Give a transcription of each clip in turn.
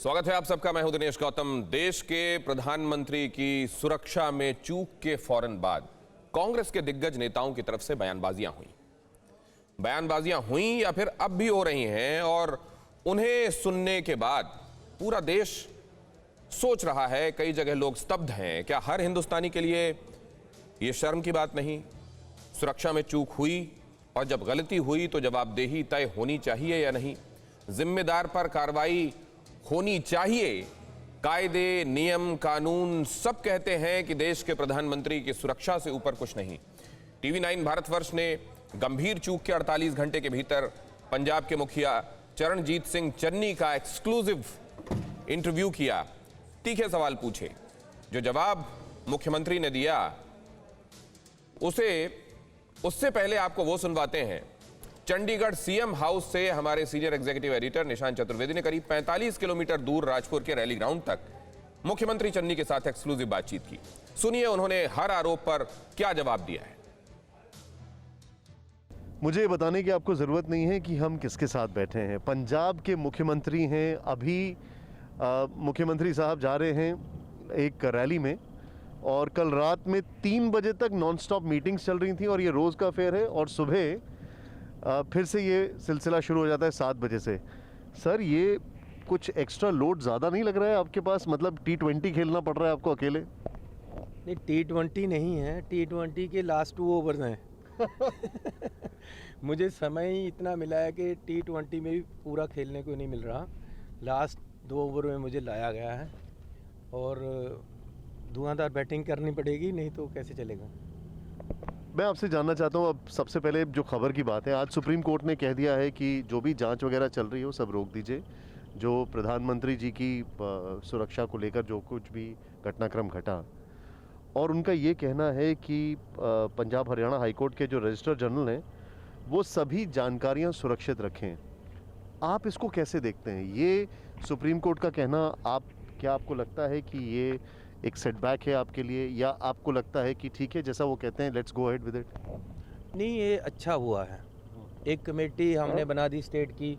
स्वागत है आप सबका। मैं हूं दिनेश गौतम। देश के प्रधानमंत्री की सुरक्षा में चूक के फौरन बाद कांग्रेस के दिग्गज नेताओं की तरफ से बयानबाजियां हुई या फिर अब भी हो रही हैं, और उन्हें सुनने के बाद पूरा देश सोच रहा है, कई जगह लोग स्तब्ध हैं। क्या हर हिंदुस्तानी के लिए यह शर्म की बात नहीं? सुरक्षा में चूक हुई और जब गलती हुई तो जवाबदेही तय होनी चाहिए या नहीं? जिम्मेदार पर कार्रवाई होनी चाहिए। कायदे, नियम, कानून सब कहते हैं कि देश के प्रधानमंत्री की सुरक्षा से ऊपर कुछ नहीं। टीवी 9 भारतवर्ष ने गंभीर चूक के 48 घंटे के भीतर पंजाब के मुखिया चरणजीत सिंह चन्नी का एक्सक्लूसिव इंटरव्यू किया, तीखे सवाल पूछे। जो जवाब मुख्यमंत्री ने दिया उससे पहले आपको वो सुनवाते हैं। चंडीगढ़ सीएम हाउस से हमारे senior executive editor Nishant Chaturvedi ने करीब 45 किलोमीटर दूर राजपुर के रैली ग्राउंड तक मुख्यमंत्री चन्नी के साथ एक्सक्लूसिव बातचीत की। सुनिए उन्होंने हर आरोप पर क्या जवाब दिया है। मुझे ये बताने की आपको ज़रूरत नहीं है कि हम किसके साथ बैठे हैं। पंजाब के मुख्यमंत्री हैं। अभी मुख्यमंत्री साहब जा रहे हैं एक रैली में, और कल रात में 3 बजे तक नॉनस्टॉप मीटिंग्स चल रही थी, और ये रोज़ का फेयर है। और सुबह फिर से ये सिलसिला शुरू हो जाता है 7 बजे से। सर, ये कुछ एक्स्ट्रा लोड ज़्यादा नहीं लग रहा है आपके पास? मतलब T20 खेलना पड़ रहा है आपको अकेले? नहीं, T20 नहीं है, T20 के लास्ट 2 ओवर्स हैं। मुझे समय ही इतना मिला है कि T20 में भी पूरा खेलने को नहीं मिल रहा। लास्ट 2 ओवर में मुझे लाया गया है, और धुआंधार बैटिंग करनी पड़ेगी, नहीं तो कैसे चलेगा। मैं आपसे जानना चाहता हूँ, अब सबसे पहले जो खबर की बात है, आज सुप्रीम कोर्ट ने कह दिया है कि जो भी जांच वगैरह चल रही है वो सब रोक दीजिए। जो प्रधानमंत्री जी की सुरक्षा को लेकर जो कुछ भी घटनाक्रम घटा, और उनका ये कहना है कि पंजाब हरियाणा हाईकोर्ट के जो रजिस्ट्रार जनरल हैं वो सभी जानकारियाँ सुरक्षित रखें। आप इसको कैसे देखते हैं? ये सुप्रीम कोर्ट का कहना, क्या आपको लगता है कि ये एक सेटबैक है आपके लिए, या आपको लगता है कि ठीक है, जैसा वो कहते हैं, let's go ahead with it? नहीं, ये अच्छा हुआ है। एक कमेटी हमने बना दी स्टेट की,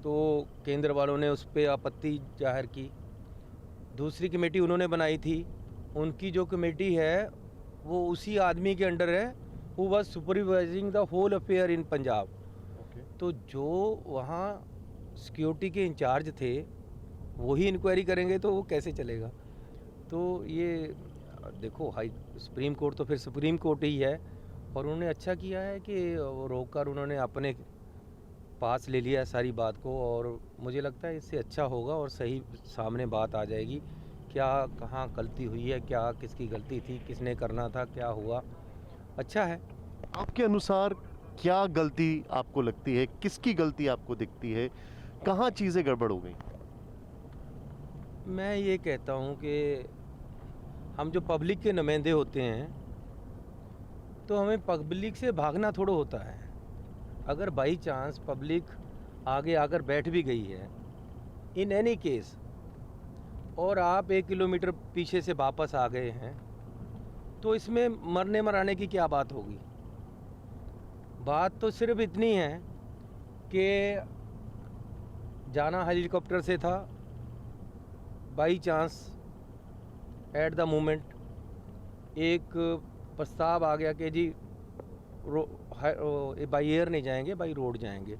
तो केंद्र वालों ने उस पर आपत्ति जाहिर की। दूसरी कमेटी उन्होंने बनाई थी, उनकी जो कमेटी है वो उसी आदमी के अंडर है, who was supervising the whole affair in Punjab. तो जो वहाँ सिक्योरिटी के इंचार्ज थे वही इंक्वायरी करेंगे तो वो कैसे चलेगा? तो ये देखो, सुप्रीम कोर्ट तो फिर सुप्रीम कोर्ट ही है, और उन्होंने अच्छा किया है कि वो रोक कर उन्होंने अपने पास ले लिया सारी बात को। और मुझे लगता है इससे अच्छा होगा और सही सामने बात आ जाएगी, क्या कहाँ गलती हुई है, क्या किसकी गलती थी, किसने करना था, क्या हुआ। अच्छा है। आपके अनुसार क्या गलती आपको लगती है? किसकी गलती आपको दिखती है? कहाँ चीज़ें गड़बड़ हो गई? मैं ये कहता हूँ कि हम जो पब्लिक के नुमाइंदे होते हैं, तो हमें पब्लिक से भागना थोड़ा होता है। अगर बाई चांस पब्लिक आगे आकर बैठ भी गई है इन एनी केस, और आप 1 किलोमीटर पीछे से वापस आ गए हैं, तो इसमें मरने मराने की क्या बात होगी? बात तो सिर्फ इतनी है कि जाना हेलीकॉप्टर से था, by chance at the moment एक प्रस्ताव आ गया कि जी बाई एयर नहीं जाएंगे, बाई रोड जाएंगे,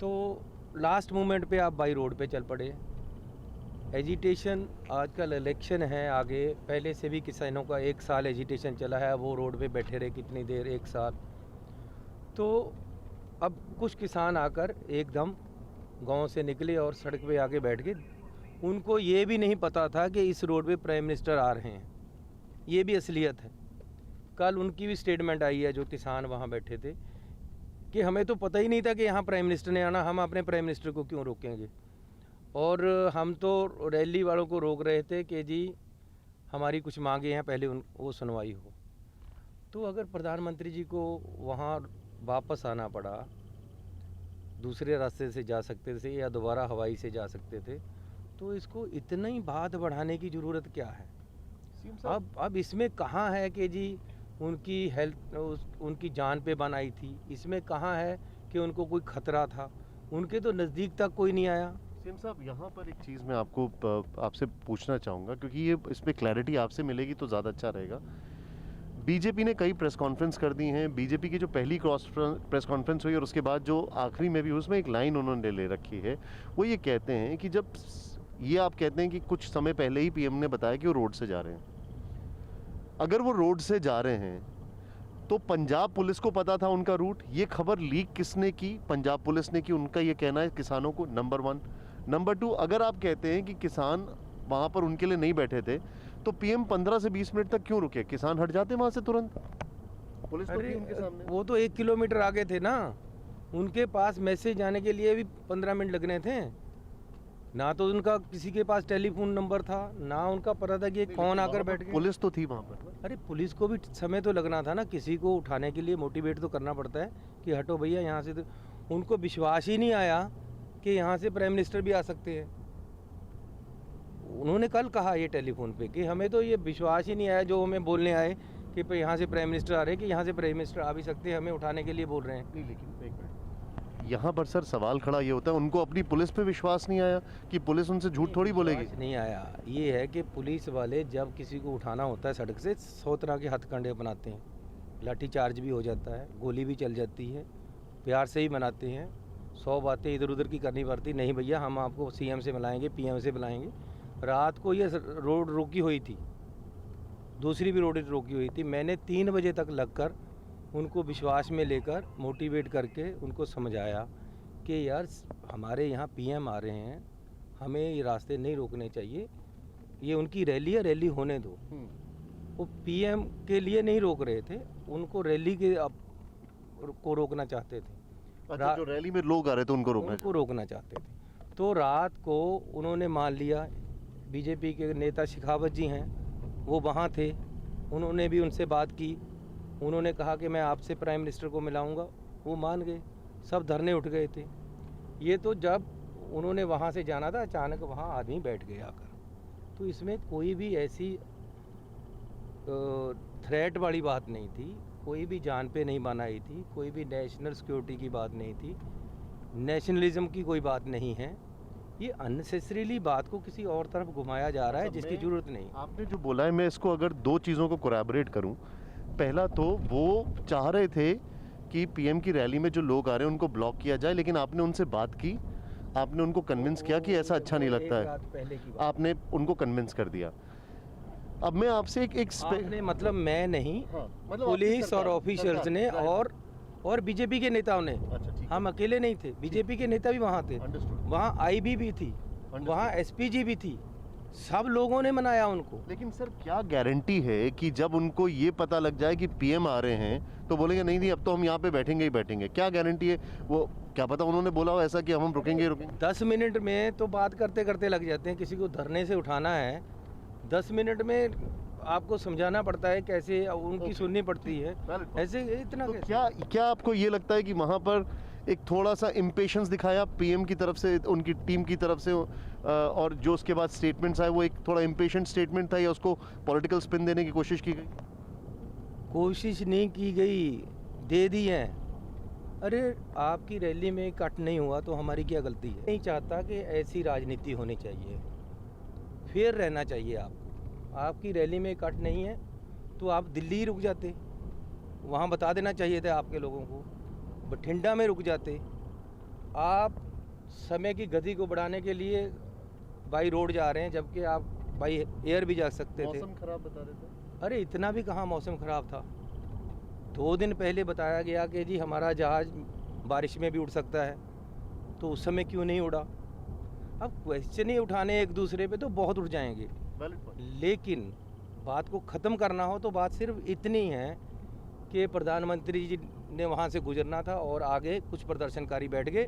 तो लास्ट मोमेंट पे आप बाई रोड पे चल पड़े। एजिटेशन, आजकल इलेक्शन है आगे, पहले से भी किसानों का 1 साल एजिटेशन चला है, वो रोड पे बैठे रहे कितनी देर, 1 साल। तो अब कुछ किसान आकर एकदम गांव से निकले और सड़क पे आके बैठ गए। उनको ये भी नहीं पता था कि इस रोड पे प्राइम मिनिस्टर आ रहे हैं, ये भी असलियत है। कल उनकी भी स्टेटमेंट आई है, जो किसान वहाँ बैठे थे, कि हमें तो पता ही नहीं था कि यहाँ प्राइम मिनिस्टर ने आना, हम अपने प्राइम मिनिस्टर को क्यों रोकेंगे। और हम तो रैली वालों को रोक रहे थे कि जी हमारी कुछ मांगे हैं, पहले वो सुनवाई हो। तो अगर प्रधानमंत्री जी को वहाँ वापस आना पड़ा, दूसरे रास्ते से जा सकते थे या दोबारा हवाई से जा सकते थे, तो इसको इतना ही बात बढ़ाने की ज़रूरत क्या है? अब इसमें कहाँ है कि जी उनकी हेल्थ, उनकी जान पे बन आई थी? इसमें कहाँ है कि उनको कोई खतरा था? उनके तो नज़दीक तक कोई नहीं आया। सीएम साहब, यहाँ पर एक चीज़ मैं आपसे पूछना चाहूँगा, क्योंकि ये इस पे क्लैरिटी आपसे मिलेगी तो ज़्यादा अच्छा रहेगा। बीजेपी ने कई प्रेस कॉन्फ्रेंस कर दी हैं। बीजेपी की जो पहली प्रेस कॉन्फ्रेंस हुई और उसके बाद जो आखिरी में भी, उसमें एक लाइन उन्होंने ले रखी है। वो ये कहते हैं कि जब ये आप कहते हैं कि कुछ समय पहले ही पीएम ने बताया कि वो रोड से जा रहे हैं। अगर वो रोड से जा रहे हैं तो पंजाब पुलिस को पता था उनका रूट। ये खबर लीक किसने की? पंजाब पुलिस ने की, उनका ये कहना है किसानों को, नंबर 1। नंबर 2, अगर आप कहते हैं कि किसान वहाँ पर उनके लिए नहीं बैठे थे, तो पीएम 15 से 20 मिनट तक क्यों रुके? किसान हट जाते वहाँ से तुरंत, पुलिस तो थी उनके सामने। वो तो 1 किलोमीटर आगे थे ना, उनके पास मैसेज आने के लिए भी 15 मिनट लगने थे। ना तो उनका किसी के पास टेलीफोन नंबर था, ना उनका पता था कि कौन आकर बैठ गया। पुलिस तो थी वहाँ पर। अरे पुलिस को भी समय तो लगना था ना, किसी को उठाने के लिए मोटिवेट तो करना पड़ता है कि हटो भैया यहाँ से। तो उनको विश्वास ही नहीं आया कि यहाँ से प्राइम मिनिस्टर भी आ सकते हैं। उन्होंने कल कहा ये टेलीफोन पे कि हमें तो ये विश्वास ही नहीं आया जो हमें बोलने आए कि यहाँ से प्राइम मिनिस्टर आ रहे हैं, कि यहाँ से प्राइम मिनिस्टर आ भी सकते हैं, हमें उठाने के लिए बोल रहे हैं। नहीं, लेकिन एक मिनट, यहाँ पर सर सवाल खड़ा ये होता है, उनको अपनी पुलिस पे विश्वास नहीं आया कि पुलिस उनसे झूठ थोड़ी बोलेगी? विश्वास नहीं आया, ये है कि पुलिस वाले जब किसी को उठाना होता है सड़क से 100 तरह के हथकंडे बनाते हैं। लाठी चार्ज भी हो जाता है, गोली भी चल जाती है, प्यार से ही बनाते हैं। 100 बातें इधर उधर की करनी पड़ती, नहीं भैया हम आपको सीएम से बुलाएंगे, पीएम से बुलाएंगे। रात को ये रोड रोकी हुई थी, दूसरी भी रोड रोकी हुई थी। मैंने 3 बजे तक लगकर उनको विश्वास में लेकर मोटिवेट करके उनको समझाया कि यार हमारे यहाँ पीएम आ रहे हैं, हमें ये रास्ते नहीं रोकने चाहिए, ये उनकी रैली है, रैली होने दो। वो पीएम के लिए नहीं रोक रहे थे, उनको रैली के को रोकना चाहते थे। अच्छा, जो रैली में लोग आ रहे थे उनको रोकना चाहते थे। तो रात को उन्होंने मान लिया, बीजेपी के नेता शेखावत जी हैं, वो वहाँ थे, उन्होंने भी उनसे बात की। उन्होंने कहा कि मैं आपसे प्राइम मिनिस्टर को मिलाऊंगा, वो मान गए, सब धरने उठ गए थे। ये तो जब उन्होंने वहाँ से जाना था, अचानक वहाँ आदमी बैठ गए आकर। तो इसमें कोई भी ऐसी थ्रेट वाली बात नहीं थी, कोई भी जान पे नहीं बनाई थी, कोई भी नेशनल सिक्योरिटी की बात नहीं थी, नेशनलिज्म की कोई बात नहीं है। ये अननेसेसरीली बात को किसी और तरफ घुमाया जा रहा है जिसकी ज़रूरत नहीं। आपने जो बोला है, मैं इसको अगर 2 चीज़ों को कोलैबोरेट करूं, पहला तो वो चाह रहे थे कि पीएम की रैली में जो लोग आ रहे हैं उनको ब्लॉक किया जाए, लेकिन आपने उनसे बात की, आपने उनको कन्विंस किया कि ऐसा अच्छा नहीं लगता है, आपने उनको कन्विंस कर दिया। अब मैं आपसे एक आपने मतलब मैं नहीं, हाँ, मतलब पुलिस और ऑफिसर्स ने और बीजेपी के नेताओं ने, अच्छा, ठीक है। हम अकेले नहीं थे, बीजेपी के नेता भी वहाँ थे, Understood. वहाँ आईबी भी थी, वहाँ एसपीजी भी थी, सब लोगों ने मनाया उनको। लेकिन सर क्या गारंटी है कि जब उनको ये पता लग जाए कि पीएम आ रहे हैं तो बोलेंगे नहीं नहीं अब तो हम यहाँ पे बैठेंगे ही बैठेंगे? क्या गारंटी है? वो क्या पता उन्होंने बोला हो ऐसा कि हम रुकेंगे ही रुकेंगे? 10 मिनट में तो बात करते करते लग जाते हैं। किसी को धरने से उठाना है 10 मिनट में आपको समझाना पड़ता है, कैसे उनकी सुननी पड़ती है, ऐसे इतना तो कैसे? क्या आपको ये लगता है कि वहाँ पर एक थोड़ा सा इम्पेशंस दिखाया पीएम की तरफ से, उनकी टीम की तरफ से, और जो उसके बाद स्टेटमेंट्स आए वो एक थोड़ा इम्पेशेंट स्टेटमेंट था, या उसको पॉलिटिकल स्पिन देने की कोशिश की गई? कोशिश नहीं की गई, दे दी है। अरे आपकी रैली में कट नहीं हुआ तो हमारी क्या गलती है? नहीं चाहता कि ऐसी राजनीति होनी चाहिए, फेयर रहना चाहिए आपको। आपकी रैली में कट नहीं है तो आप दिल्ली ही रुक जाते, वहाँ बता देना चाहिए था आपके लोगों को, बठिंडा में रुक जाते। आप समय की गति को बढ़ाने के लिए बाई रोड जा रहे हैं, जबकि आप बाई एयर भी जा सकते थे। मौसम खराब बता रहे थे। अरे इतना भी कहाँ मौसम ख़राब था। 2 दिन पहले बताया गया कि जी हमारा जहाज़ बारिश में भी उड़ सकता है, तो उस समय क्यों नहीं उड़ा? अब क्वेश्चन ही उठाने एक दूसरे पे तो बहुत उठ जाएंगे, लेकिन बात को ख़त्म करना हो तो बात सिर्फ इतनी है कि प्रधानमंत्री जी ने वहाँ से गुजरना था और आगे कुछ प्रदर्शनकारी बैठ गए,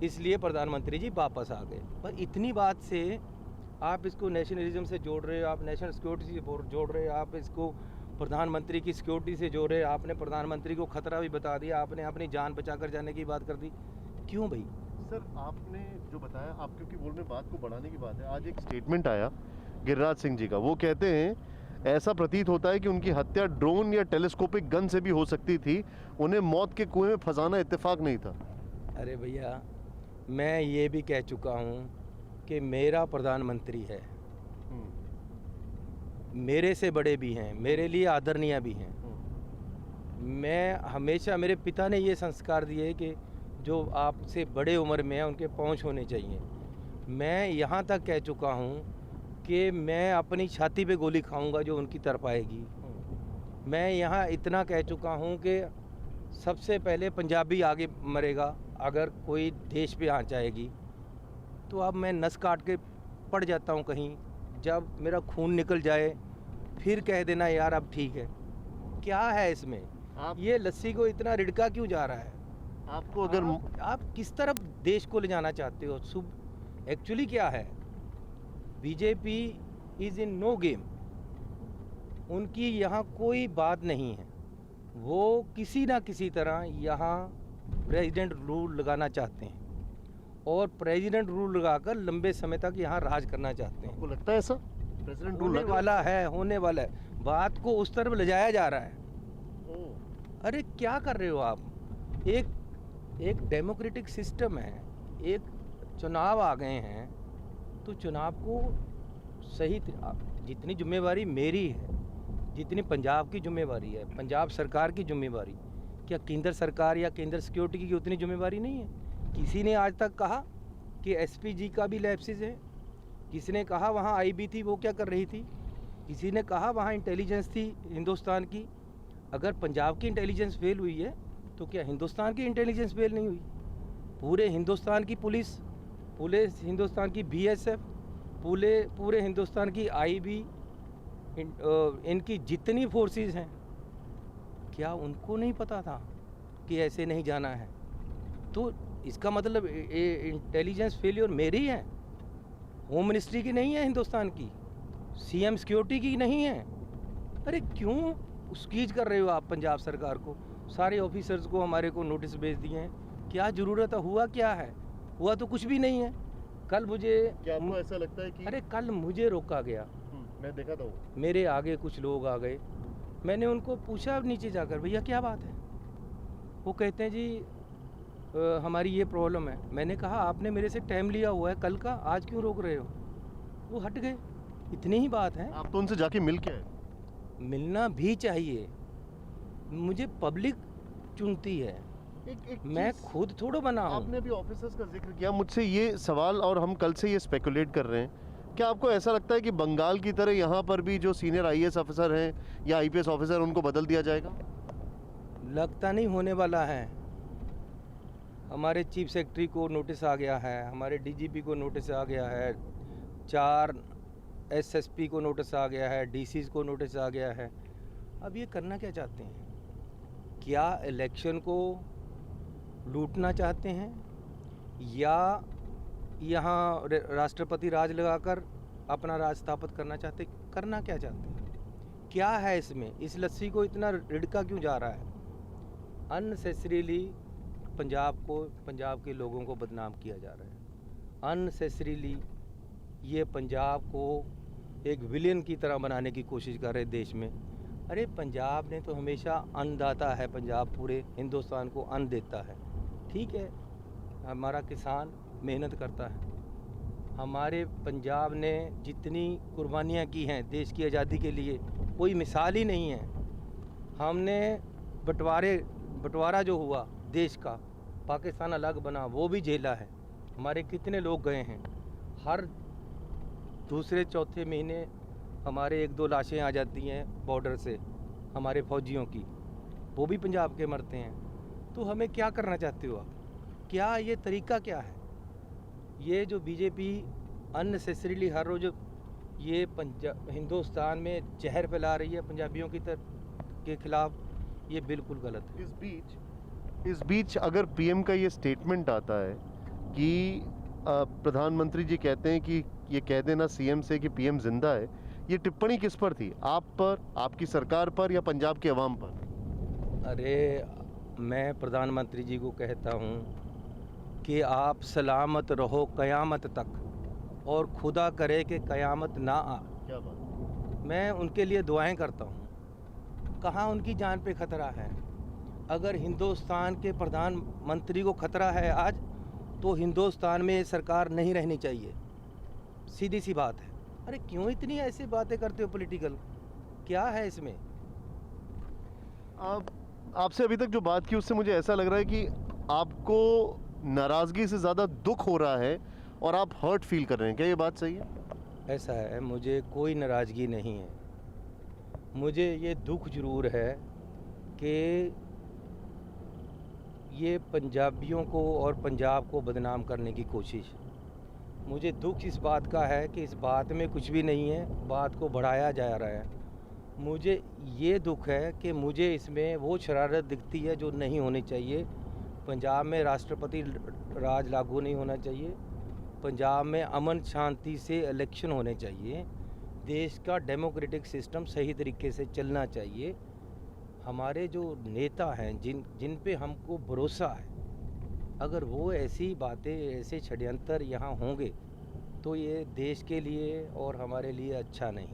इसलिए प्रधानमंत्री जी वापस आ गए। पर इतनी बात से आप इसको नेशनलिज्म से जोड़ रहे हो, आप नेशनल सिक्योरिटी से जोड़ रहे हो, आप इसको प्रधानमंत्री की सिक्योरिटी से जोड़ रहे हो, आपने प्रधानमंत्री को खतरा भी बता दिया, आपने अपनी जान बचा कर जाने की बात कर दी। क्यों भाई? सर आपने जो बताया, आप क्योंकि बोल में बात को बढ़ाने की बात है, आज एक स्टेटमेंट आया गिरिराज सिंह जी का, वो कहते हैं ऐसा प्रतीत होता है कि उनकी हत्या ड्रोन या टेलीस्कोपिक गन से भी हो सकती थी, उन्हें मौत के कुएं में फंसाना इत्तेफाक नहीं था। अरे भैया, मैं ये भी कह चुका हूँ कि मेरा प्रधानमंत्री है, मेरे से बड़े भी हैं, मेरे लिए आदरणीय भी हैं। मैं हमेशा, मेरे पिता ने ये संस्कार दिए कि जो आपसे बड़े उम्र में हैं उनके पहुँच होने चाहिए। मैं यहाँ तक कह चुका हूँ कि मैं अपनी छाती पे गोली खाऊंगा जो उनकी तरफ आएगी। मैं यहाँ इतना कह चुका हूँ कि सबसे पहले पंजाबी आगे मरेगा अगर कोई देश पे आँच आएगी। तो अब मैं नस काट के पड़ जाता हूँ कहीं, जब मेरा खून निकल जाए फिर कह देना यार अब ठीक है। क्या है इसमें? ये लस्सी को इतना रिड़का क्यों जा रहा है? आपको अगर आप किस तरफ देश को ले जाना चाहते हो? एक्चुअली क्या है, BJP is in no game. उनकी यहाँ कोई बात नहीं है। वो किसी ना किसी तरह यहाँ प्रेसिडेंट रूल लगाना चाहते हैं और प्रेसिडेंट रूल लगाकर लंबे समय तक यहाँ राज करना चाहते हैं। आपको लगता है ऐसा प्रेसिडेंट रूल होने वाला है, होने वाला है। बात को उस तरफ ले जाया जा रहा है। अरे क्या कर रहे हो आप? एक डेमोक्रेटिक सिस्टम है, एक चुनाव आ गए हैं, तो चुनाव को सही जितनी जिम्मेवारी मेरी है, जितनी पंजाब की जिम्मेवारी है, पंजाब सरकार की जिम्मेवारी, क्या केंद्र सरकार या केंद्र सिक्योरिटी की उतनी जिम्मेवारी नहीं है? किसी ने आज तक कहा कि एसपीजी का भी लैप्सेस है? किसी ने कहा वहाँ आईबी थी, वो क्या कर रही थी? किसी ने कहा वहाँ इंटेलिजेंस थी हिंदुस्तान की? अगर पंजाब की इंटेलिजेंस फेल हुई है तो क्या हिंदुस्तान की इंटेलिजेंस फेल नहीं हुई? पूरे हिंदुस्तान की पुलिस, पूरे हिंदुस्तान की बीएसएफ, पूरे हिंदुस्तान की आईबी, इनकी जितनी फोर्सेस हैं, क्या उनको नहीं पता था कि ऐसे नहीं जाना है? तो इसका मतलब इंटेलिजेंस फेलियर मेरी है, होम मिनिस्ट्री की नहीं है, हिंदुस्तान की सीएम सिक्योरिटी की नहीं है। अरे क्यों उसकीज कर रहे हो आप पंजाब सरकार को? सारे ऑफिसर्स को हमारे को नोटिस भेज दिए हैं। क्या ज़रूरत है? हुआ क्या है? हुआ तो कुछ भी नहीं है। कल मुझे, क्या आपको ऐसा लगता है कि अरे कल मुझे रोका गया, मैं देखा था वो, मेरे आगे कुछ लोग आ गए, मैंने उनको पूछा नीचे जाकर, भैया क्या बात है? वो कहते हैं जी हमारी ये प्रॉब्लम है। मैंने कहा आपने मेरे से टाइम लिया हुआ है कल का, आज क्यों रोक रहे हो? वो हट गए। इतनी ही बात है। आप तो उनसे जाके मिल के आए। मिलना भी चाहिए। मुझे पब्लिक चुनती है, मैं खुद थोड़ा बना हूँ। आपने भी ऑफिसर्स का जिक्र किया, मुझसे ये सवाल, और हम कल से ये स्पेकुलेट कर रहे हैं, क्या आपको ऐसा लगता है कि बंगाल की तरह यहाँ पर भी जो सीनियर आईएएस ऑफिसर हैं या आईपीएस ऑफिसर, उनको बदल दिया जाएगा? लगता नहीं होने वाला है। हमारे चीफ सेक्रेटरी को नोटिस आ गया है, हमारे डीजीपी को नोटिस आ गया है, 4 एसएसपी को नोटिस आ गया है, डीसीज को नोटिस आ गया है। अब ये करना क्या चाहते हैं? क्या इलेक्शन को लूटना चाहते हैं या यहाँ राष्ट्रपति राज लगाकर अपना राज स्थापित करना चाहते? करना क्या चाहते हैं? क्या है इसमें? इस लस्सी को इतना रिड़का क्यों जा रहा है? अननेसेसरीली पंजाब के लोगों को बदनाम किया जा रहा है। अननेसेसरीली ये पंजाब को एक विलेन की तरह बनाने की कोशिश कर रहे देश में। अरे पंजाब ने तो हमेशा अन्नदाता है, पंजाब पूरे हिंदुस्तान को अन्न देता है। ठीक है, हमारा किसान मेहनत करता है। हमारे पंजाब ने जितनी कुर्बानियाँ की हैं देश की आज़ादी के लिए, कोई मिसाल ही नहीं है। हमने बंटवारा जो हुआ देश का, पाकिस्तान अलग बना, वो भी झेला है। हमारे कितने लोग गए हैं, हर दूसरे चौथे महीने हमारे 1-2 लाशें आ जाती हैं बॉर्डर से हमारे फौजियों की, वो भी पंजाब के मरते हैं। तो हमें क्या करना चाहते हो आप? क्या ये तरीका क्या है? ये जो बीजेपी अननेसेसरीली हर रोज़ ये हिंदुस्तान में जहर फैला रही है पंजाबियों के खिलाफ, ये बिल्कुल गलत है। इस बीच अगर पीएम का ये स्टेटमेंट आता है कि प्रधानमंत्री जी कहते हैं कि ये कह देना सीएम से कि पीएम जिंदा है, ये टिप्पणी किस पर थी? आप पर, आपकी सरकार पर, या पंजाब के अवाम पर? अरे मैं प्रधानमंत्री जी को कहता हूँ कि आप सलामत रहो क़यामत तक, और खुदा करे कि क़यामत ना आ। क्या बात? मैं उनके लिए दुआएं करता हूँ। कहाँ उनकी जान पे खतरा है? अगर हिंदुस्तान के प्रधानमंत्री को खतरा है आज, तो हिंदुस्तान में ये सरकार नहीं रहनी चाहिए। सीधी सी बात है। अरे क्यों इतनी ऐसी बातें करते हो पॉलिटिकल, क्या है इसमें? आपसे अभी तक जो बात की उससे मुझे ऐसा लग रहा है कि आपको नाराज़गी से ज़्यादा दुख हो रहा है और आप हर्ट फील कर रहे हैं, क्या ये बात सही है? ऐसा है, मुझे कोई नाराज़गी नहीं है। मुझे ये दुख ज़रूर है कि ये पंजाबियों को और पंजाब को बदनाम करने की कोशिश। मुझे दुख इस बात का है कि इस बात में कुछ भी नहीं है, बात को बढ़ाया जा रहा है। मुझे ये दुख है कि मुझे इसमें वो शरारत दिखती है जो नहीं होनी चाहिए। पंजाब में राष्ट्रपति राज लागू नहीं होना चाहिए। पंजाब में अमन शांति से इलेक्शन होने चाहिए। देश का डेमोक्रेटिक सिस्टम सही तरीके से चलना चाहिए। हमारे जो नेता हैं जिन पे हमको भरोसा है, अगर वो ऐसी बातें, ऐसे षड्यंत्र यहाँ होंगे तो ये देश के लिए और हमारे लिए अच्छा नहीं।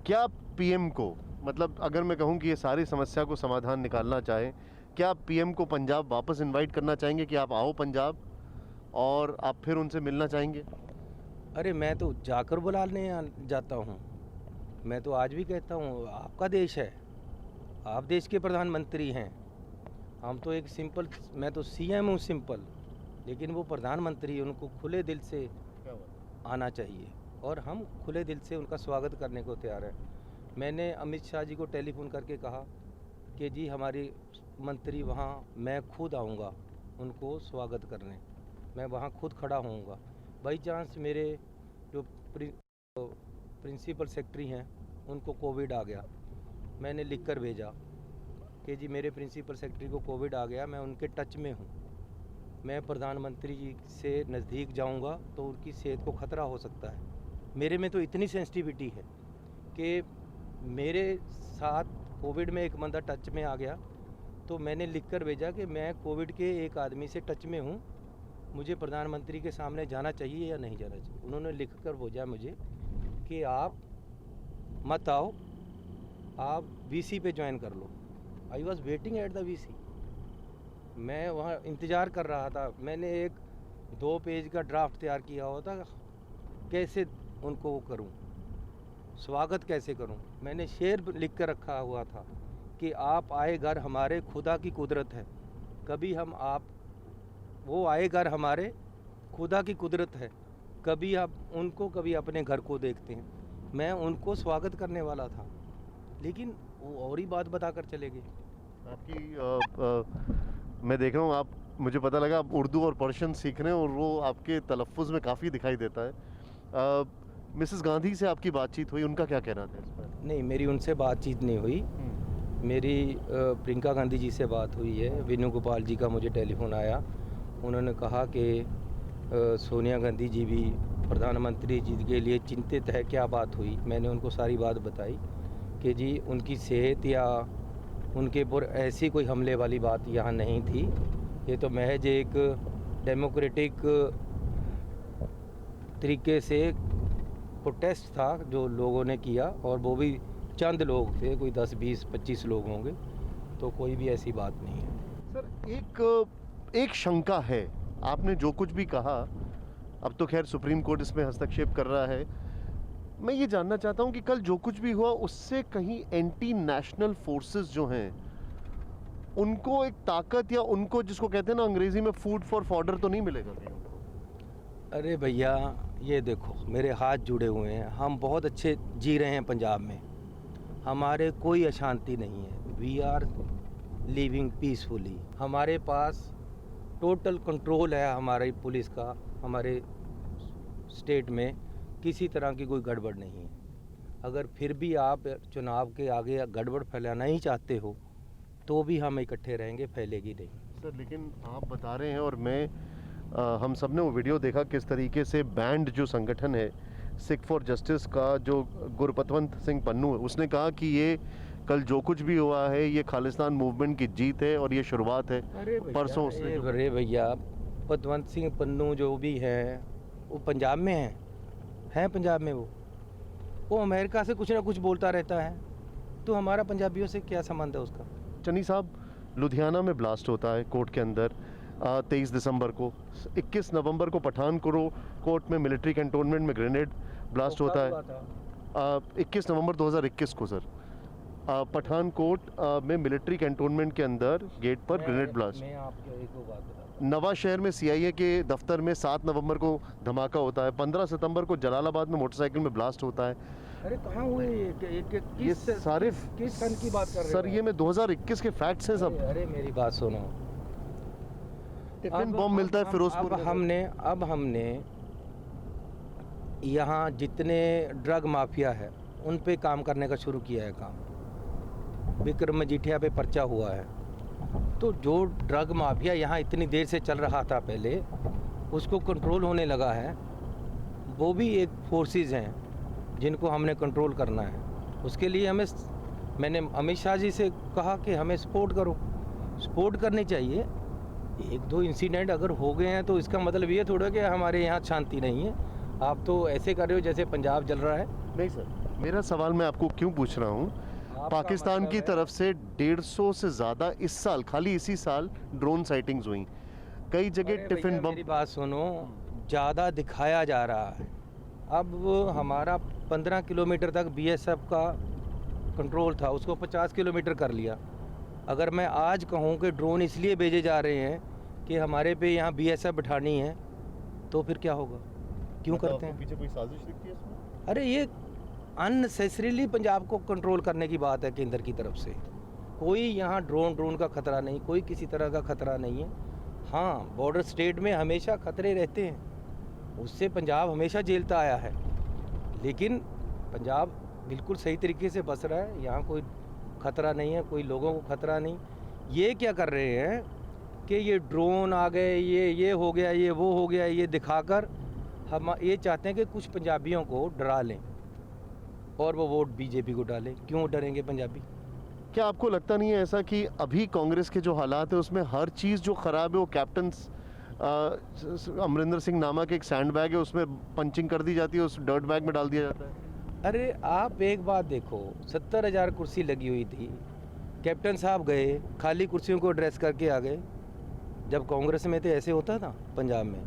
क्या पीएम को, मतलब अगर मैं कहूँ कि ये सारी समस्या को समाधान निकालना चाहें, क्या आप पीएम को पंजाब वापस इनवाइट करना चाहेंगे कि आप आओ पंजाब और आप फिर उनसे मिलना चाहेंगे? अरे मैं तो जाकर बुलाने जाता हूँ। मैं तो आज भी कहता हूँ, आपका देश है, आप देश के प्रधानमंत्री हैं। हम तो एक सिंपल, मैं तो सीएम हूँ सिंपल, लेकिन वो प्रधानमंत्री, उनको खुले दिल से आना चाहिए और हम खुले दिल से उनका स्वागत करने को तैयार हैं। मैंने अमित शाह जी को टेलीफोन करके कहा कि जी हमारी मंत्री वहाँ, मैं खुद आऊँगा उनको स्वागत करने, मैं वहाँ खुद खड़ा होऊंगा। बाई चांस मेरे जो प्रिंसिपल सेक्रेटरी हैं उनको कोविड आ गया, मैंने लिख कर भेजा कि जी मेरे प्रिंसिपल सेक्रेटरी को कोविड आ गया, मैं उनके टच में हूँ, मैं प्रधानमंत्री जी से नज़दीक जाऊँगा तो उनकी सेहत को ख़तरा हो सकता है। मेरे में तो इतनी सेंसिटिविटी है कि मेरे साथ कोविड में एक बंदा टच में आ गया तो मैंने लिख कर भेजा कि मैं कोविड के एक आदमी से टच में हूँ, मुझे प्रधानमंत्री के सामने जाना चाहिए या नहीं जाना चाहिए। उन्होंने लिख कर भेजा मुझे कि आप मत आओ, आप वीसी पे ज्वाइन कर लो। I was waiting at the VC, मैं वहाँ इंतज़ार कर रहा था। मैंने एक 2 पेज का ड्राफ्ट तैयार किया हुआ था, कैसे उनको वो करूँ, स्वागत कैसे करूँ। मैंने शेर लिख कर रखा हुआ था कि आप आए घर हमारे, खुदा की कुदरत है। कभी हम आप, वो आए घर हमारे, खुदा की कुदरत है। कभी आप उनको, कभी अपने घर को देखते हैं। मैं उनको स्वागत करने वाला था, लेकिन वो और ही बात बता कर चले गए। आपकी मैं देख रहा हूँ, आप, मुझे पता लगा आप उर्दू और पर्शियन सीख रहे हैं और वो आपके तलफ़ुज़ में काफ़ी दिखाई देता है। मिसेस गांधी से आपकी बातचीत हुई, उनका क्या कहना था इस पर? नहीं, मेरी उनसे बातचीत नहीं हुई। मेरी प्रियंका गांधी जी से बात हुई है। वेणुगोपाल जी का मुझे टेलीफोन आया, उन्होंने कहा कि सोनिया गांधी जी भी प्रधानमंत्री जी के लिए चिंतित है। क्या बात हुई? मैंने उनको सारी बात बताई कि जी उनकी सेहत या उनके ऊपर ऐसी कोई हमले वाली बात यहाँ नहीं थी। ये तो महज एक डेमोक्रेटिक तरीके से प्रोटेस्ट था जो लोगों ने किया, और वो भी चंद लोग थे, कोई 10, 20, 25 लोग होंगे, तो कोई भी ऐसी बात नहीं है। सर, एक शंका है, आपने जो कुछ भी कहा, अब तो खैर सुप्रीम कोर्ट इसमें हस्तक्षेप कर रहा है। मैं ये जानना चाहता हूँ कि कल जो कुछ भी हुआ उससे कहीं एंटी नेशनल फोर्सेस जो हैं उनको एक ताकत, या उनको जिसको कहते हैं ना अंग्रेजी में फूड फॉर फॉडर, तो नहीं मिलेगा कहीं उनको? अरे भैया, ये देखो मेरे हाथ जुड़े हुए हैं, हम बहुत अच्छे जी रहे हैं पंजाब में, हमारे कोई अशांति नहीं है। We are living peacefully. हमारे पास टोटल कंट्रोल है हमारी पुलिस का, हमारे स्टेट में किसी तरह की कोई गड़बड़ नहीं है। अगर फिर भी आप चुनाव के आगे गड़बड़ फैलाना ही चाहते हो तो भी हम इकट्ठे रहेंगे, फैलेगी नहीं। सर, लेकिन आप बता रहे हैं, और हम सब ने वो वीडियो देखा किस तरीके से बैंड जो संगठन है सिख फॉर जस्टिस का, जो गुरपतवंत सिंह पन्नू है, उसने कहा कि ये कल जो कुछ भी हुआ है ये खालिस्तान मूवमेंट की जीत है और ये शुरुआत है। परसों उसने अरे भैया, पतवंत सिंह पन्नू जो भी है वो पंजाब में हैं पंजाब में, वो अमेरिका से कुछ ना कुछ बोलता रहता है, तो हमारा पंजाबियों से क्या संबंध है उसका? चन्नी साहब, लुधियाना में ब्लास्ट होता है कोर्ट के अंदर, 23 दिसंबर को। 21 नवंबर को पठानकोट में मिलिट्री कैंटोनमेंट में ग्रेनेड ब्लास्ट होता है। 21 नवंबर 2021 को सर पठानकोट में मिलिट्री कैंटोनमेंट के अंदर गेट पर ग्रेनेड ब्लास्ट। मैं आपको एक बात बता, नवा शहर में CIA के दफ्तर में 7 नवंबर को धमाका होता है। 15 सितंबर को जलालाबाद में मोटरसाइकिल में ब्लास्ट होता है। अरे कहाँ हुए ये ये सारे किस सन की बात कर रहे हो? सर ये मैं 2021 के फैक्ट्स हैं सब। अरे मेरी बात सुनो, टिफिन बॉम्ब मिलता है फिरोजपुर में। अब हमने यहाँ जितने ड्रग माफिया है उन पे काम करने का शुरू किया है काम। विक्रम मजीठिया पे पर्चा हुआ है, तो जो ड्रग माफिया यहाँ इतनी देर से चल रहा था पहले, उसको कंट्रोल होने लगा है। वो भी एक फोर्सेस हैं जिनको हमने कंट्रोल करना है। उसके लिए मैंने अमित शाह जी से कहा कि हमें सपोर्ट करो, सपोर्ट करनी चाहिए। एक दो इंसिडेंट अगर हो गए हैं तो इसका मतलब ये थोड़ा कि हमारे यहाँ शांति नहीं है। आप तो ऐसे कर रहे हो जैसे पंजाब जल रहा है। नहीं सर, मेरा सवाल मैं आपको क्यों पूछ रहा हूँ, पाकिस्तान की तरफ से 150 से ज़्यादा इस साल, खाली इसी साल ड्रोन साइटिंग्स हुई। कई जगह टिफिन बम। मेरी बात सुनो, ज़्यादा दिखाया जा रहा है। अब हमारा 15 किलोमीटर तक BSF का कंट्रोल था, उसको 50 किलोमीटर कर लिया। अगर मैं आज कहूँ कि ड्रोन इसलिए भेजे जा रहे हैं कि हमारे पे यहाँ BSF बिठानी है, तो फिर क्या होगा? क्यों करते हैं? पीछे कोई साजिश दिखती है इसमें? अरे ये अननेसेसरीली पंजाब को कंट्रोल करने की बात है केंद्र की तरफ से। कोई यहाँ ड्रोन का खतरा नहीं, कोई किसी तरह का खतरा नहीं है। हाँ, बॉर्डर स्टेट में हमेशा खतरे रहते हैं, उससे पंजाब हमेशा झेलता आया है। लेकिन पंजाब बिल्कुल सही तरीके से बस रहा है, यहाँ कोई खतरा नहीं है, कोई लोगों को खतरा नहीं। ये क्या कर रहे हैं कि ये ड्रोन आ गए, ये हो गया, ये वो हो गया, ये दिखाकर हम ये चाहते हैं कि कुछ पंजाबियों को डरा लें और वो वोट बीजेपी को डालें। क्यों डरेंगे पंजाबी? क्या आपको लगता नहीं है ऐसा कि अभी कांग्रेस के जो हालात है उसमें हर चीज़ जो ख़राब है वो कैप्टन अमरिंदर सिंह नामा के एक सैंड बैग है उसमें पंचिंग कर दी जाती है, उस डर्ट बैग में डाल दिया जाता है? अरे आप एक बात देखो, 70,000 कुर्सी लगी हुई थी, कैप्टन साहब गए, खाली कुर्सियों को एड्रेस करके आ गए। जब कांग्रेस में थे ऐसे होता था पंजाब में?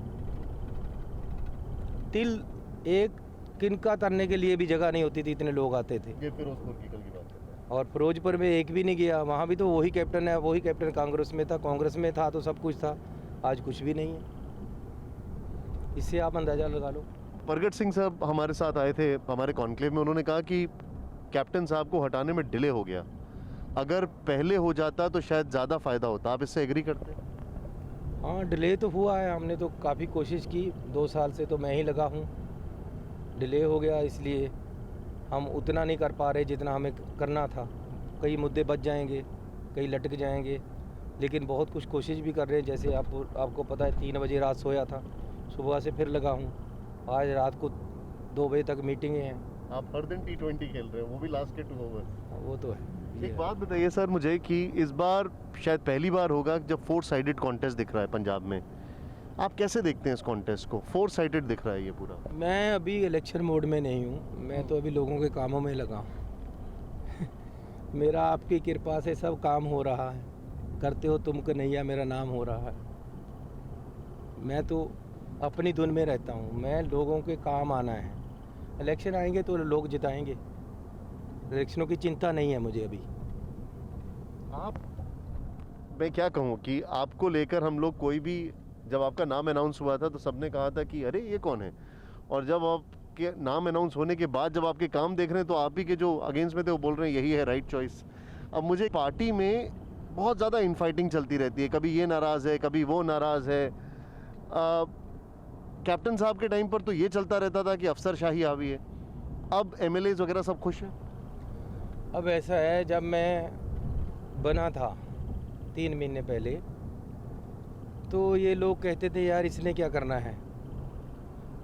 तिल एक किनका तरने के लिए भी जगह नहीं होती थी, इतने लोग आते थे। ये फिरोजपुर की कल की बात है। और फिरोजपुर में एक भी नहीं गया, वहाँ भी तो वही कैप्टन है, वही कैप्टन कांग्रेस में था, कांग्रेस में था तो सब कुछ था, आज कुछ भी नहीं है। इससे आप अंदाज़ा लगा लो। प्रगट सिंह साहब हमारे साथ आए थे हमारे कॉन्क्लेव में, उन्होंने कहा कि कैप्टन साहब को हटाने में डिले हो गया, अगर पहले हो जाता तो शायद ज़्यादा फ़ायदा होता। आप इससे एग्री करते हैं? हाँ, डिले तो हुआ है, हमने तो काफ़ी कोशिश की, 2 साल से तो मैं ही लगा हूँ। डिले हो गया इसलिए हम उतना नहीं कर पा रहे जितना हमें करना था। कई मुद्दे बच जाएंगे, कई लटक जाएंगे, लेकिन बहुत कुछ कोशिश भी कर रहे हैं। जैसे आपको पता है 3 बजे रात सोया था, सुबह से फिर लगा हूँ। आज रात को 2 बजे तक मीटिंगें हैं। आप हर दिन T20 खेल रहे हो, वो भी लास्ट के 2 ओवर। वो तो है। एक बात बताइए सर मुझे कि इस बार शायद पहली बार होगा जब 4 साइडेड कॉन्टेस्ट दिख रहा है पंजाब में। आप कैसे देखते हैं इस कॉन्टेस्ट को? 4 साइडेड दिख रहा है ये पूरा। मैं अभी इलेक्शन मोड में नहीं हूँ, मैं तो अभी लोगों के कामों में लगा हूँ। मेरा आपकी कृपा से सब काम हो रहा है, करते हो तुम कन्हैया मेरा नाम हो रहा है। मैं तो अपनी धुन में रहता हूँ, मैं लोगों के काम आना है। इलेक्शन आएंगे तो लोग जिताएंगे, इलेक्शनों की चिंता नहीं है मुझे अभी। आप, मैं क्या कहूँ कि आपको लेकर हम लोग कोई भी, जब आपका नाम अनाउंस हुआ था तो सबने कहा था कि अरे ये कौन है, और जब आपके नाम अनाउंस होने के बाद जब आपके काम देख रहे हैं तो आप ही के जो अगेंस्ट में थे वो बोल रहे हैं यही है राइट चॉइस। अब मुझे पार्टी में बहुत ज़्यादा इनफाइटिंग चलती रहती है, कभी ये नाराज़ है, कभी वो नाराज़ है। कैप्टन साहब के टाइम पर तो ये चलता रहता था कि अफसरशाही हावी है, अब MLAs वगैरह सब खुश हैं। अब ऐसा है, जब मैं बना था 3 महीने पहले, तो ये लोग कहते थे यार इसने क्या करना है।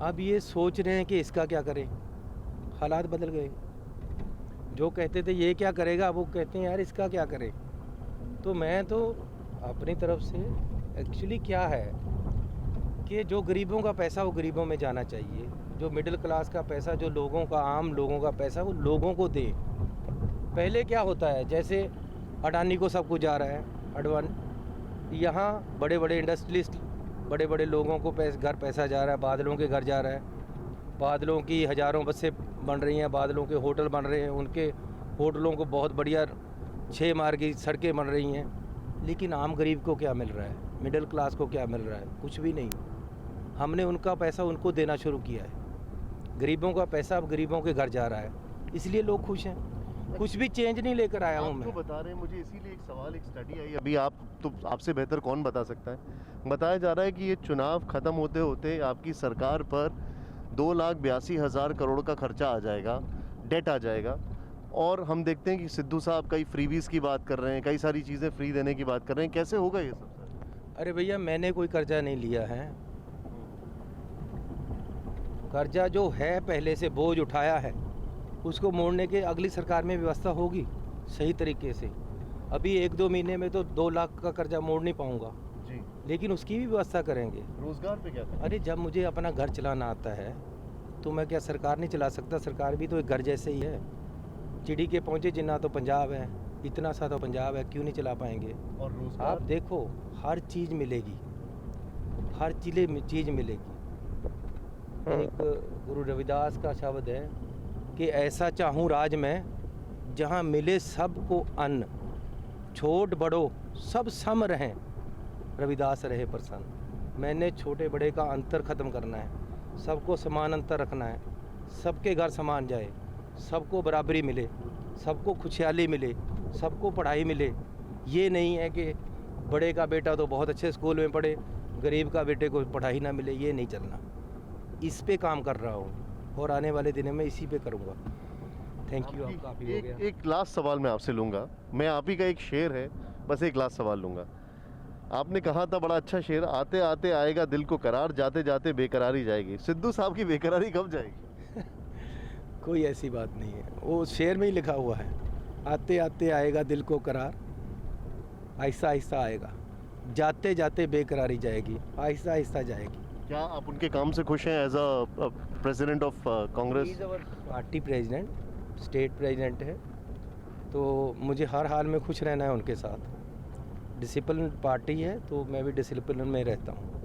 अब ये सोच रहे हैं कि इसका क्या करें, हालात बदल गए। जो कहते थे ये क्या करेगा, वो कहते हैं यार इसका क्या करें। तो मैं तो अपनी तरफ से एक्चुअली क्या है कि जो गरीबों का पैसा वो गरीबों में जाना चाहिए, जो मिडिल क्लास का पैसा, जो लोगों का, आम लोगों का पैसा वो लोगों को दे। पहले क्या होता है, जैसे अडानी को सब कुछ जा रहा है, यहाँ बड़े बड़े इंडस्ट्रियलिस्ट, बड़े बड़े लोगों को पैसा जा रहा है, बादलों के घर जा रहा है, बादलों की हज़ारों बसें बन रही हैं, बादलों के होटल बन रहे हैं, उनके होटलों को बहुत बढ़िया 6 मार्ग की सड़कें बन रही हैं, लेकिन आम गरीब को क्या मिल रहा है, मिडिल क्लास को क्या मिल रहा है? कुछ भी नहीं। हमने उनका पैसा उनको देना शुरू किया है, गरीबों का पैसा अब गरीबों के घर जा रहा है, इसलिए लोग खुश हैं। कुछ भी चेंज नहीं लेकर आया हूँ मैं। आपको बता रहे हैं, मुझे इसीलिए एक सवाल, एक स्टडी आई अभी, आप तो आपसे बेहतर कौन बता सकता है। बताया जा रहा है कि ये चुनाव खत्म होते होते आपकी सरकार पर 2,82,000 करोड़ का खर्चा आ जाएगा, डेट आ जाएगा। और हम देखते हैं कि सिद्धू साहब कई फ्रीबीज की बात कर रहे हैं, कई सारी चीज़ें फ्री देने की बात कर रहे हैं। कैसे होगा ये सब सर? अरे भैया, मैंने कोई कर्जा नहीं लिया है। कर्जा जो है पहले से बोझ उठाया है, उसको मोड़ने के अगली सरकार में व्यवस्था होगी सही तरीके से। अभी 1-2 महीने में तो 2 लाख का कर्जा मोड़ नहीं पाऊंगा जी, लेकिन उसकी भी व्यवस्था करेंगे। रोजगार पे क्या करें? अरे जब मुझे अपना घर चलाना आता है तो मैं क्या सरकार नहीं चला सकता? सरकार भी तो एक घर जैसे ही है। चिड़ी के पहुँचे जिन्ना तो पंजाब है, इतना सा तो पंजाब है, क्यों नहीं चला पाएंगे? और रोजगार आप देखो, हर चीज़ मिलेगी, हर चीज़ मिलेगी। एक गुरु रविदास का शब्द है कि ऐसा चाहूँ राज में जहाँ मिले सबको अन्न, छोट बड़ो सब सम रहें, रविदास रहे प्रसन्न। मैंने छोटे बड़े का अंतर ख़त्म करना है, सबको समान अंतर रखना है, सबके घर समान जाए, सबको बराबरी मिले, सबको खुशहाली मिले, सबको पढ़ाई मिले। ये नहीं है कि बड़े का बेटा तो बहुत अच्छे स्कूल में पढ़े, गरीब का बेटे को पढ़ाई ना मिले, ये नहीं चलना। इस पे काम कर रहा हूँ और आने वाले दिनों में इसी पे करूँगा। Thank you. आप काफ़ी हो गया। एक लास्ट सवाल मैं आपसे लूँगा। मैं आप ही का एक शेर है, बस एक लास्ट सवाल लूँगा। आपने कहा था, बड़ा अच्छा शेर, आते आते आएगा दिल को करार, जाते जाते बेकरारी जाएगी। सिद्धू साहब की बेकरारी कब जाएगी? कोई ऐसी बात नहीं है, वो शेर में ही लिखा हुआ है, आते आते आएगा दिल को करार, आहिस्ता आहिस्ता आएगा, जाते जाते बेकरारी जाएगी, आहिस्ता आहिस्ता जाएगी। क्या आप उनके काम से खुश हैं as a president of Congress? Party president, state president है, तो मुझे हर हाल में खुश रहना है उनके साथ। डिसिप्लिन पार्टी है तो मैं भी डिसिप्लिन में रहता हूँ।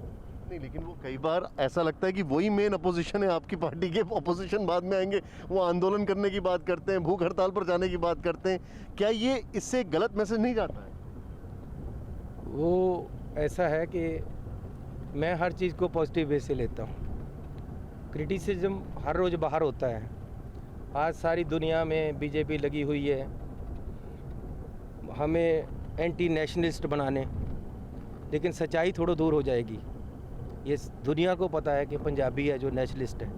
नहीं, लेकिन वो कई बार ऐसा लगता है कि वही मेन अपोजिशन है आपकी पार्टी के, अपोजिशन बाद में आएंगे, वो आंदोलन करने की बात करते हैं, भूख हड़ताल पर जाने की बात करते हैं। क्या ये इससे गलत मैसेज नहीं जाता है? वो ऐसा है कि मैं हर चीज़ को पॉजिटिव वे से लेता हूँ। क्रिटिसिज्म हर रोज़ बाहर होता है। आज सारी दुनिया में बीजेपी लगी हुई है हमें एंटी नेशनलिस्ट बनाने, लेकिन सच्चाई थोड़ा दूर हो जाएगी। ये दुनिया को पता है कि पंजाबी है जो नेशनलिस्ट है,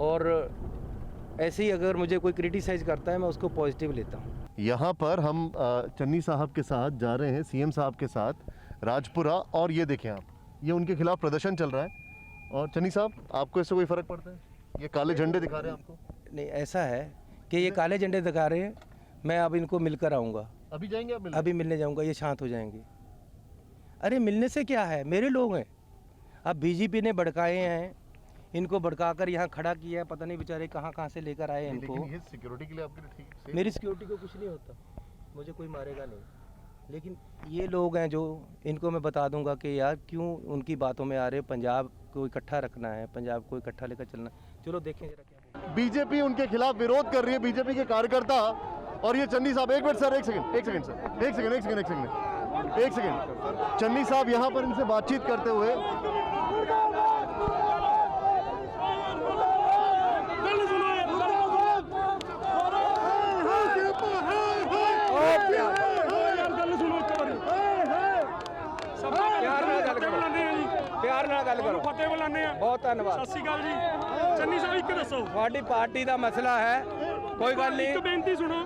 और ऐसे ही अगर मुझे कोई क्रिटिसाइज़ करता है मैं उसको पॉजिटिव लेता हूँ। यहाँ पर हम चन्नी साहब के साथ जा रहे हैं, सीएम साहब के साथ राजपुरा, और ये देखें आप, ये उनके खिलाफ प्रदर्शन चल रहा है। और चन्नी साहब, आपको इससे कोई फ़र्क पड़ता है? ये काले झंडे दिखा रहे हैं आपको? नहीं, ऐसा है कि ये काले झंडे दिखा रहे हैं, मैं अब इनको मिलकर आऊँगा। अभी जाएंगे आप मिलने? अभी मिलने जाऊँगा, ये शांत हो जाएंगे। अरे मिलने से क्या है, मेरे लोग हैं। अब बीजेपी ने भड़काए हैं, इनको भड़काकर यहाँ खड़ा किया है, पता नहीं बेचारे कहाँ से लेकर आए हैं इनको। लेकिन ये सिक्योरिटी के लिए आपके लिए ठीक है? मेरी सिक्योरिटी को कुछ नहीं होता, मुझे कोई मारेगा नहीं, लेकिन ये लोग हैं जो, इनको मैं बता दूंगा कि यार क्यों उनकी बातों में आ रहे। पंजाब को इकट्ठा रखना है, पंजाब को इकट्ठा लेकर चलना। चलो देखें जरा क्या। बीजेपी उनके खिलाफ विरोध कर रही है, बीजेपी के कार्यकर्ता। और ये चन्नी साहब, एक मिनट सर, एक सेकंड चन्नी साहब यहाँ पर इनसे बातचीत करते हुए, प्यार ਨਾਲ ਗੱਲ ਕਰੋ, ਫਤਿਹ ਬੁਲਾਉਂਦੇ ਆ। ਬਹੁਤ ਧੰਨਵਾਦ। ਸਤਿ ਸ਼੍ਰੀ ਅਕਾਲ ਜੀ। ਚੰਨੀ ਸਾਹਿਬ ਇੱਕ ਦੱਸੋ, ਤੁਹਾਡੀ ਪਾਰਟੀ ਦਾ ਮਸਲਾ ਹੈ, ਕੋਈ ਗੱਲ ਇੱਕ ਨਹੀਂ। ਬੇਨਤੀ ਸੁਣੋ,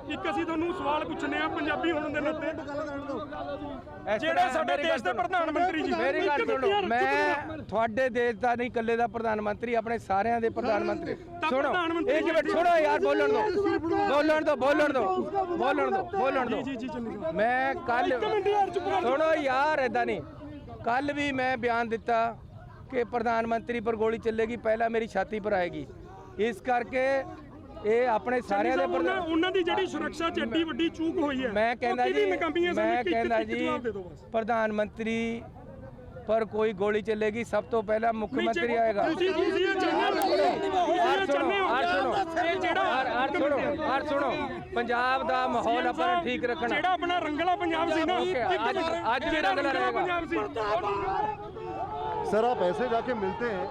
ਇੱਕ ਅਸੀਂ ਤੁਹਾਨੂੰ ਸਵਾਲ ਪੁੱਛਣੇ ਆ ਪੰਜਾਬੀ ਹੋਣ ਦੇ ਨਾਤੇ। ਜਿਹੜੇ ਸਾਡੇ ਦੇਸ਼ ਦੇ ਪ੍ਰਧਾਨ ਮੰਤਰੀ ਜੀ, ਮੇਰੀ ਗੱਲ ਸੁਣੋ, ਮੈਂ ਤੁਹਾਡੇ ਦੇਸ਼ ਦਾ ਨਹੀਂ, ਇਕੱਲੇ ਦਾ ਪ੍ਰਧਾਨ ਮੰਤਰੀ, ਆਪਣੇ ਸਾਰਿਆਂ ਦੇ ਪ੍ਰਧਾਨ ਮੰਤਰੀ। ਸੁਣੋ ਇੱਕ ਮਿੰਟ, ਸੁਣੋ ਯਾਰ, ਬੋਲਣ ਦਿਓ। ਜੀ ਜੀ ਚੰਨੀ ਸਾਹਿਬ, ਮੈਂ ਕੱਲ, ਇੱਕ ਮਿੰਟ ਯਾਰ ਚੁੱਪ ਕਰ। ਸੁਣੋ ਯਾਰ, ਇਦਾਂ ਨਹੀਂ। ਕੱਲ ਵੀ ਮੈਂ ਬਿਆਨ ਦਿੱਤਾ कि प्रधानमंत्री पर गोली चलेगी, पहला मेरी छाती पर आएगी। इस करके ਇਹ ਆਪਣੇ ਸਾਰਿਆਂ ਦੇ ਉਹਨਾਂ ਦੀ ਜਿਹੜੀ ਸੁਰੱਖਿਆ 'ਚ ਐਡੀ ਵੱਡੀ ਚੂਕ ਹੋਈ ਹੈ, ਮੈਂ ਕਹਿੰਦਾ ਜੀ ਜਵਾਬ ਦੇ ਦਿਓ ਬਸ। ਪ੍ਰਧਾਨ ਮੰਤਰੀ पर कोई गोली चलेगी सब तो पहला मुख्यमंत्री आएगा। सुनो पंजाब दा माहौल अपन ठीक रखना, जेड़ा अपना रंगला पंजाब सी ना आज भी रंगला रहेगा। सर आप ऐसे जाके मिलते हैं,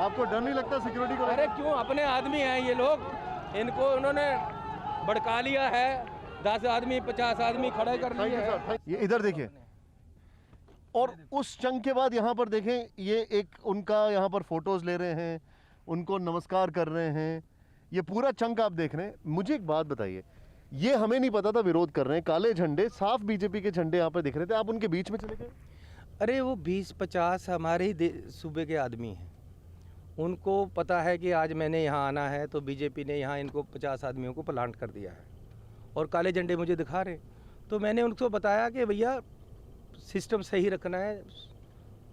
आपको डर नहीं लगता सिक्योरिटी को? अरे क्यों, अपने आदमी हैं ये लोग, इनको उन्होंने भड़का लिया है। 10 आदमी 50 आदमी खड़े कर लिए हैं। ये इधर देखिए, और उस चंग के बाद यहाँ पर देखें, ये एक उनका यहाँ पर फोटोज ले रहे हैं, उनको नमस्कार कर रहे हैं, ये पूरा चंक आप देख रहे हैं। मुझे एक बात बताइए, ये हमें नहीं पता था विरोध कर रहे हैं, काले झंडे साफ बीजेपी के झंडे यहाँ पर दिख रहे थे, आप उनके बीच में चले गए? अरे वो 20-50 हमारे ही सूबे के आदमी हैं, उनको पता है कि आज मैंने यहाँ आना है, तो बीजेपी ने यहाँ इनको 50 आदमियों को प्लांट कर दिया है और काले झंडे मुझे दिखा रहे। तो मैंने उनको बताया कि भैया सिस्टम सही रखना है,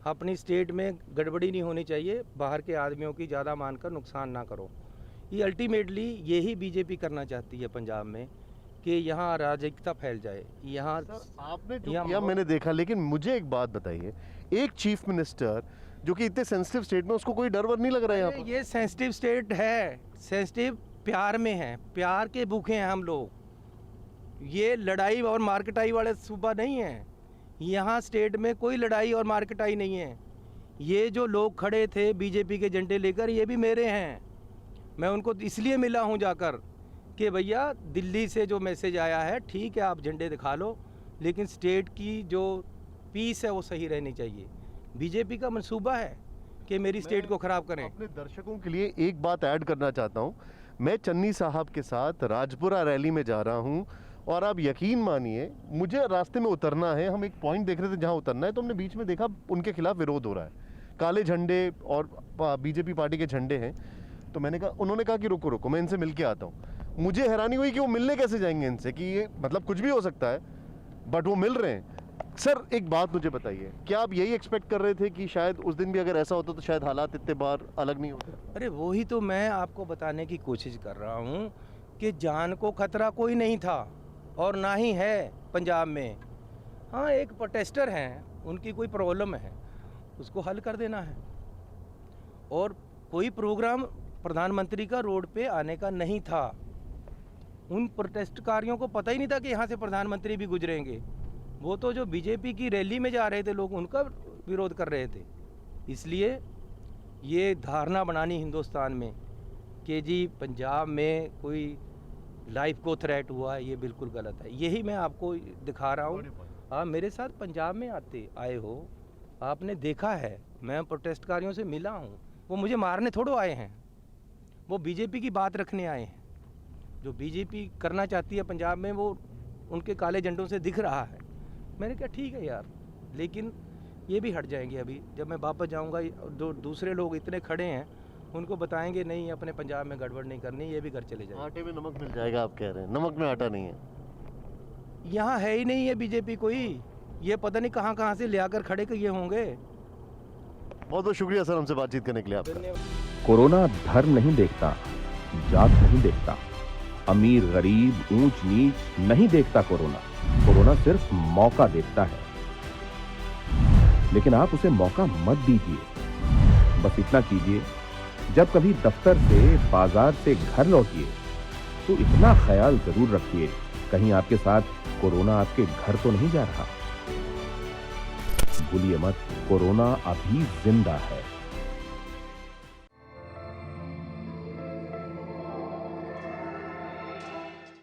अपनी स्टेट में गड़बड़ी नहीं होनी चाहिए, बाहर के आदमियों की ज़्यादा मानकर नुकसान ना करो। ये अल्टीमेटली यही बीजेपी करना चाहती है पंजाब में, कि यहाँ अराजकता फैल जाए। यहाँ आपने जो किया मैंने देखा, लेकिन मुझे एक बात बताइए, एक चीफ मिनिस्टर जो कि इतने सेंसिटिव स्टेट में, उसको कोई डर वर नहीं लग रहा है यहाँ पर? ये सेंसिटिव स्टेट है, सेंसिटिव प्यार में है, प्यार के भूखे हैं हम लोग। ये लड़ाई और मार्केटाई वाले सूबा नहीं है, यहाँ स्टेट में कोई लड़ाई और मार्केटाई नहीं है। ये जो लोग खड़े थे बीजेपी के झंडे लेकर, ये भी मेरे हैं। मैं उनको इसलिए मिला हूँ जाकर कि भैया दिल्ली से जो मैसेज आया है, ठीक है आप झंडे दिखा लो, लेकिन स्टेट की जो पीस है वो सही रहनी चाहिए। बीजेपी का मंसूबा है कि मेरी स्टेट को ख़राब करें। अपने दर्शकों के लिए एक बात ऐड करना चाहता हूँ, मैं चन्नी साहब के साथ राजपुरा रैली में जा रहा हूँ, और आप यकीन मानिए मुझे रास्ते में उतरना है, हम एक पॉइंट देख रहे थे जहाँ उतरना है, तो हमने बीच में देखा उनके खिलाफ विरोध हो रहा है, काले झंडे और बीजेपी पार्टी के झंडे हैं। तो मैंने कहा, उन्होंने कहा कि रुको रुको मैं इनसे मिल के आता हूँ। मुझे हैरानी हुई कि वो मिलने कैसे जाएंगे इनसे, कि ये मतलब कुछ भी हो सकता है, बट वो मिल रहे हैं। सर एक बात मुझे बताइए, क्या आप यही एक्सपेक्ट कर रहे थे कि शायद उस दिन भी अगर ऐसा होता तो शायद हालात इतने बार अलग नहीं होते? अरे वही तो मैं आपको बताने की कोशिश कर रहा हूँ कि जान को खतरा कोई नहीं था और ना ही है पंजाब में। हाँ एक प्रोटेस्टर हैं, उनकी कोई प्रॉब्लम है, उसको हल कर देना है। और कोई प्रोग्राम प्रधानमंत्री का रोड पे आने का नहीं था। उन प्रोटेस्टकारियों को पता ही नहीं था कि यहाँ से प्रधानमंत्री भी गुजरेंगे। वो तो जो बीजेपी की रैली में जा रहे थे लोग, उनका विरोध कर रहे थे। इसलिए ये धारणा बनानी हिंदुस्तान में कि जी पंजाब में कोई लाइफ को थ्रेट हुआ है, ये बिल्कुल गलत है। यही मैं आपको दिखा रहा हूँ। आप मेरे साथ पंजाब में आए हो, आपने देखा है, मैं प्रोटेस्टकारियों से मिला हूँ, वो मुझे मारने थोड़ो आए हैं, वो बीजेपी की बात रखने आए हैं। जो बीजेपी करना चाहती है पंजाब में वो उनके काले झंडों से दिख रहा है। मैंने कहा ठीक है यार, लेकिन ये भी हट जाएंगे अभी। जब मैं वापस जाऊँगा, दूसरे लोग इतने खड़े हैं, उनको बताएंगे नहीं अपने पंजाब में गड़बड़ नहीं करनी, ये भी घर चले जाएंगे। आटे में नमक मिल जाएगा आप कह रहे हैं, नमक में आटा नहीं है। यहाँ है ही नहीं है बीजेपी कोई, ये पता नहीं कहाँ कहाँ से ले आकर खड़े किए होंगे। बहुत बहुत शुक्रिया सर हमसे बातचीत करने के लिए आपका। कोरोना धर्म नहीं देखता, जात नहीं देखता, अमीर गरीब ऊंच नीच नहीं देखता। कोरोना सिर्फ मौका देखता है, लेकिन आप उसे मौका मत दीजिए। बस इतना कीजिए, जब कभी दफ्तर से बाजार से घर लौटिए तो इतना ख्याल जरूर रखिए कहीं आपके साथ कोरोना आपके घर तो नहीं जा रहा। भूलिए मत, कोरोना अभी जिंदा है।